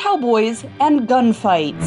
cowboys, and gunfights.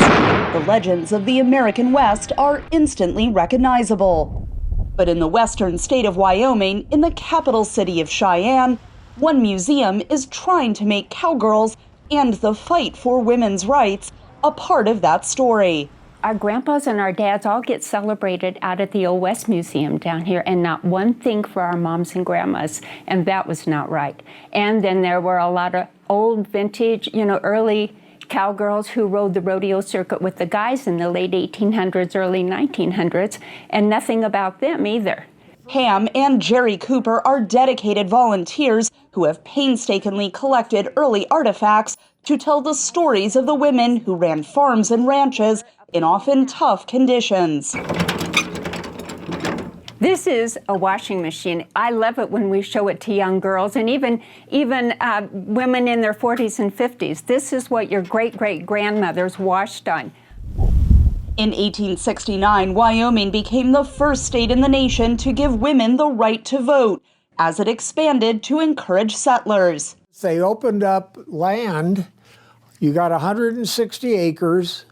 The legends of the American West are instantly recognizable. But in the western state of Wyoming, in the capital city of Cheyenne, one museum is trying to make cowgirls and the fight for women's rights a part of that story. Our grandpas and our dads all get celebrated out at the Old West Museum down here, and not one thing for our moms and grandmas, and that was not right. And then there were a lot of old vintage, early cowgirls who rode the rodeo circuit with the guys in the late 1800s, early 1900s, and nothing about them either. Pam and Jerry Cooper are dedicated volunteers who have painstakingly collected early artifacts to tell the stories of the women who ran farms and ranches in often tough conditions. This is a washing machine. I love it when we show it to young girls and even women in their 40s and 50s. This is what your great-great-grandmothers washed on. In 1869, Wyoming became the first state in the nation to give women the right to vote, as it expanded to encourage settlers. They opened up land. You got 160 acres.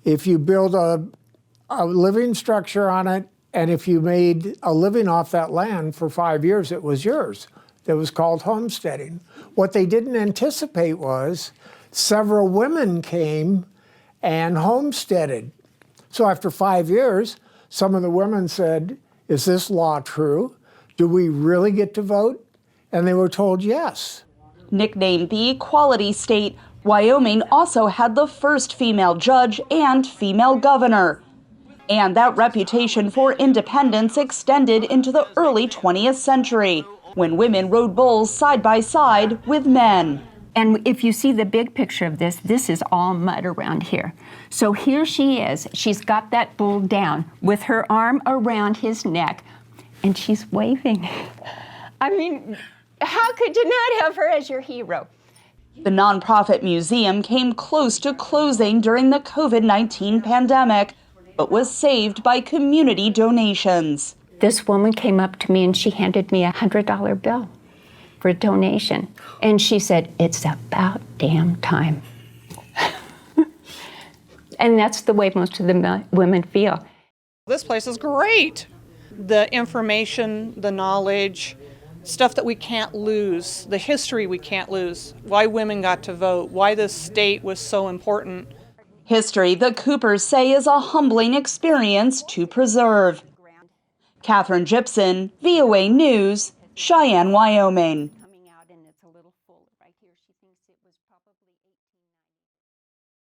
If you build a living structure on it, and if you made a living off that land for 5 years, it was yours. It was called homesteading. What they didn't anticipate was several women came and homesteaded. So after 5 years, some of the women said, "Is this law true? Do we really get to vote?" And they were told yes. Nicknamed the Equality State, Wyoming also had the first female judge and female governor. And that reputation for independence extended into the early 20th century, when women rode bulls side by side with men. And if you see the big picture of this, this is all mud around here. So here she is. She's got that bull down with her arm around his neck, and she's waving. I mean, how could you not have her as your hero? The nonprofit museum came close to closing during the COVID-19 pandemic, but was saved by community donations. This woman came up to me and she handed me a $100 bill for a donation. And she said, "It's about damn time." And that's the way most of the women feel. This place is great. The information, the knowledge, stuff that we can't lose, the history we can't lose, why women got to vote, why this state was so important. History the Coopers say is a humbling experience to preserve. Katherine Gypson, VOA News, Cheyenne, Wyoming.